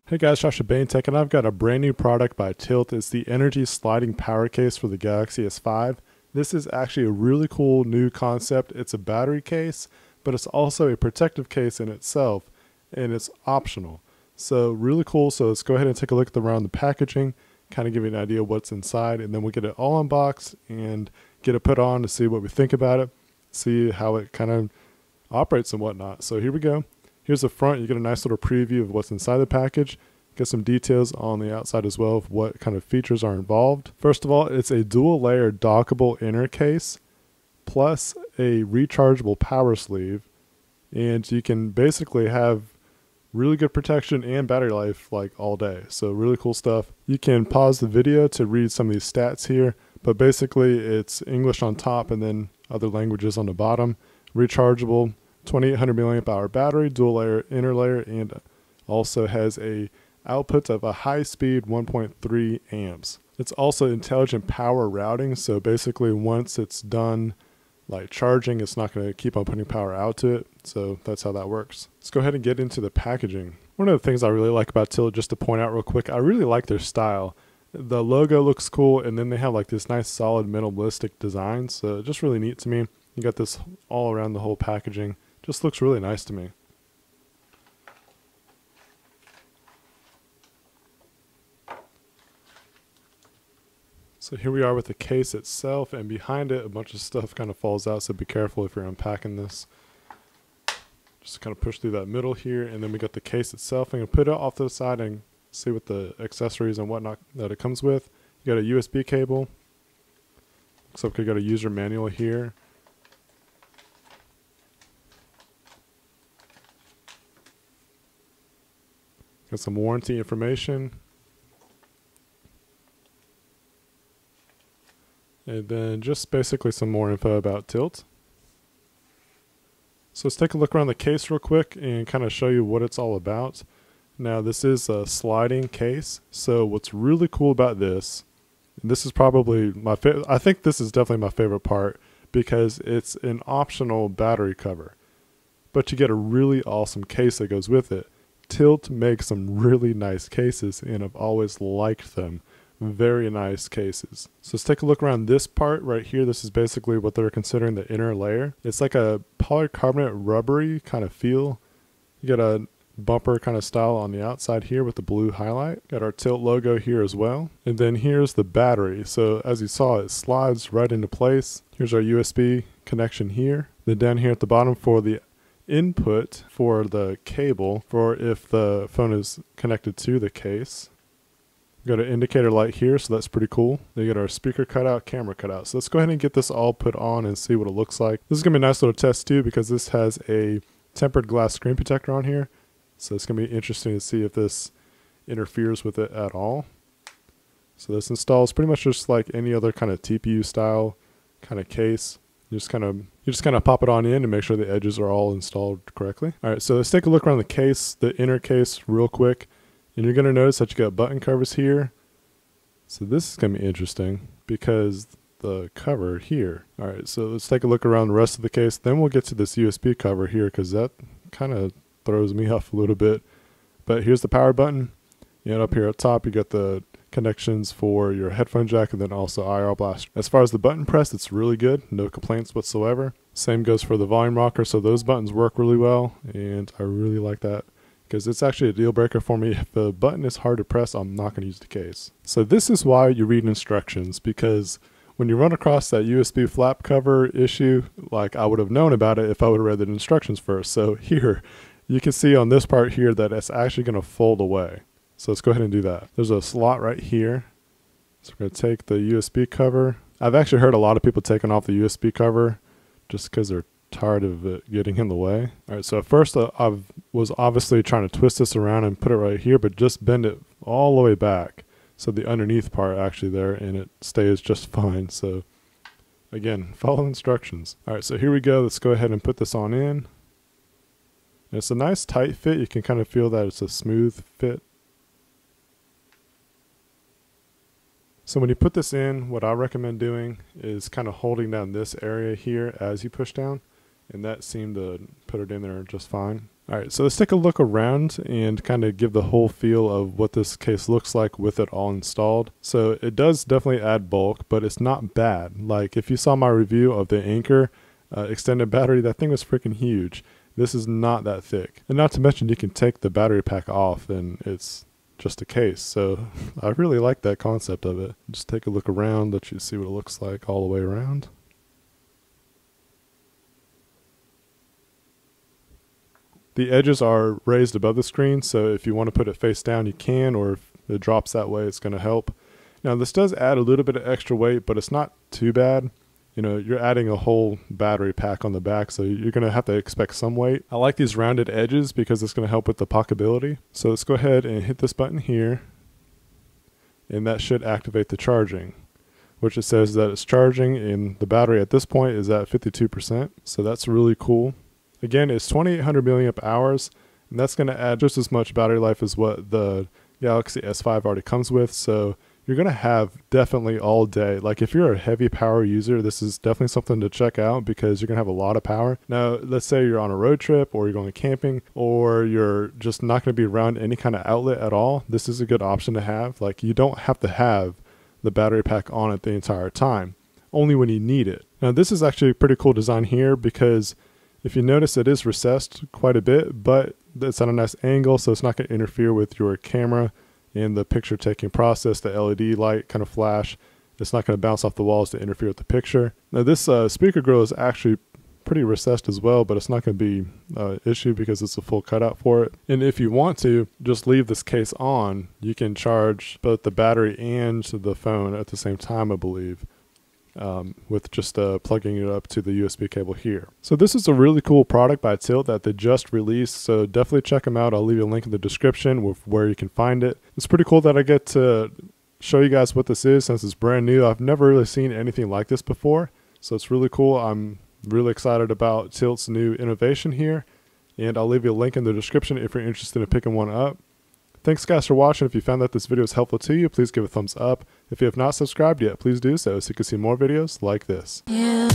Hey guys, Josh at Bane Tech, and I've got a brand new product by TYLT. It's the ENERGI sliding power case for the Galaxy S5. This is actually a really cool new concept. It's a battery case, but it's also a protective case in itself, and it's optional. So really cool. So let's go ahead and take a look around the packaging, kind of give you an idea of what's inside, and then we'll get it all unboxed and get it put on to see what we think about it, see how it kind of operates and whatnot. So here we go. Here's the front. You get a nice little preview of what's inside the package. Get some details on the outside as well of what kind of features are involved. First of all, it's a dual layer dockable inner case plus a rechargeable power sleeve. And you can basically have really good protection and battery life like all day. So really cool stuff. You can pause the video to read some of these stats here, but basically it's English on top and then other languages on the bottom. Rechargeable 2800 milliamp hour battery, dual layer inner layer, and also has a output of a high speed 1.3 amps. It's also intelligent power routing, so basically once it's done like charging, it's not going to keep on putting power out to it. So that's how that works. Let's go ahead and get into the packaging. One of the things I really like about TYLT, just to point out real quick, I really like their style. The logo looks cool, and then they have like this nice solid minimalistic design, so just really neat to me. You got this all around the whole packaging. Just looks really nice to me. So here we are with the case itself, and behind it a bunch of stuff kind of falls out, so be careful if you're unpacking this. Just kind of push through that middle here, and then we got the case itself. I'm going to put it off to the side and see what the accessories and whatnot that it comes with. You got a USB cable. Looks like we got a user manual here. Got some warranty information. And then just basically some more info about TYLT. So let's take a look around the case real quick and kind of show you what it's all about. Now this is a sliding case. So what's really cool about this, and this is probably my favorite, I think this is definitely my favorite part, because it's an optional battery cover. But you get a really awesome case that goes with it. TYLT makes some really nice cases, and I've always liked them. Very nice cases. So let's take a look around this part right here. This is basically what they're considering the inner layer. It's like a polycarbonate rubbery kind of feel. You got a bumper kind of style on the outside here with the blue highlight. Got our TYLT logo here as well. And then here's the battery. So as you saw, it slides right into place. Here's our USB connection here. Then down here at the bottom for the input for the cable for if the phone is connected to the case. Got an indicator light here, so that's pretty cool. Then you got our speaker cutout, camera cutout. So let's go ahead and get this all put on and see what it looks like. This is going to be a nice little test too, because this has a tempered glass screen protector on here. So it's going to be interesting to see if this interferes with it at all. So this installs pretty much just like any other kind of TPU style kind of case. You just kind of pop it on in and make sure the edges are all installed correctly. All right, so let's take a look around the case, the inner case real quick. And you're going to notice that you got button covers here. So this is going to be interesting because the cover here. All right, so let's take a look around the rest of the case. Then we'll get to this USB cover here, because that kind of throws me off a little bit. But here's the power button. And up here at top, you got the connections for your headphone jack and then also IR blast. As far as the button press, it's really good. No complaints whatsoever. Same goes for the volume rocker. So those buttons work really well, and I really like that, because it's actually a deal breaker for me. If the button is hard to press, I'm not going to use the case. So this is why you read instructions, because when you run across that USB flap cover issue, like I would have known about it if I would have read the instructions first. So here, you can see on this part here that it's actually going to fold away. So let's go ahead and do that. There's a slot right here. So we're going to take the USB cover. I've actually heard a lot of people taking off the USB cover just because they're tired of it getting in the way. All right, so at first I was obviously trying to twist this around and put it right here, but just bend it all the way back, so the underneath part actually there, and it stays just fine. So again, follow instructions. All right, so here we go. Let's go ahead and put this on in. And it's a nice tight fit. You can kind of feel that it's a smooth fit. So when you put this in, what I recommend doing is kind of holding down this area here as you push down. And that seemed to put it in there just fine. Alright, so let's take a look around and kind of give the whole feel of what this case looks like with it all installed. So it does definitely add bulk, but it's not bad. Like if you saw my review of the Anchor extended battery, that thing was freaking huge. This is not that thick. And not to mention you can take the battery pack off and it's just a case. So I really like that concept of it. Just take a look around, let you see what it looks like all the way around. The edges are raised above the screen, so if you want to put it face down, you can, or if it drops that way, it's going to help. Now, this does add a little bit of extra weight, but it's not too bad. You know, you're adding a whole battery pack on the back, so you're going to have to expect some weight. I like these rounded edges because it's going to help with the pocketability. So let's go ahead and hit this button here, and that should activate the charging, which it says that it's charging, and the battery at this point is at 52%, so that's really cool. Again, it's 2800 milliamp hours, and that's going to add just as much battery life as what the Galaxy S5 already comes with. So you're going to have definitely all day. Like if you're a heavy power user, this is definitely something to check out because you're going to have a lot of power. Now, let's say you're on a road trip or you're going camping or you're just not going to be around any kind of outlet at all. This is a good option to have. Like you don't have to have the battery pack on it the entire time, only when you need it. Now, this is actually a pretty cool design here because if you notice, it is recessed quite a bit, but it's at a nice angle, so it's not going to interfere with your camera and the picture taking process. The LED light kind of flash, it's not going to bounce off the walls to interfere with the picture. Now this speaker grill is actually pretty recessed as well, but it's not going to be an issue because it's a full cutout for it. And if you want to just leave this case on, you can charge both the battery and the phone at the same time, I believe. With just plugging it up to the USB cable here. So this is a really cool product by TYLT that they just released, so definitely check them out. I'll leave you a link in the description with where you can find it. It's pretty cool that I get to show you guys what this is since it's brand new. I've never really seen anything like this before, so it's really cool. I'm really excited about TYLT's new innovation here, and I'll leave you a link in the description if you're interested in picking one up. Thanks guys for watching. If you found that this video was helpful to you, please give it a thumbs up. If you have not subscribed yet, please do so you can see more videos like this. Yeah.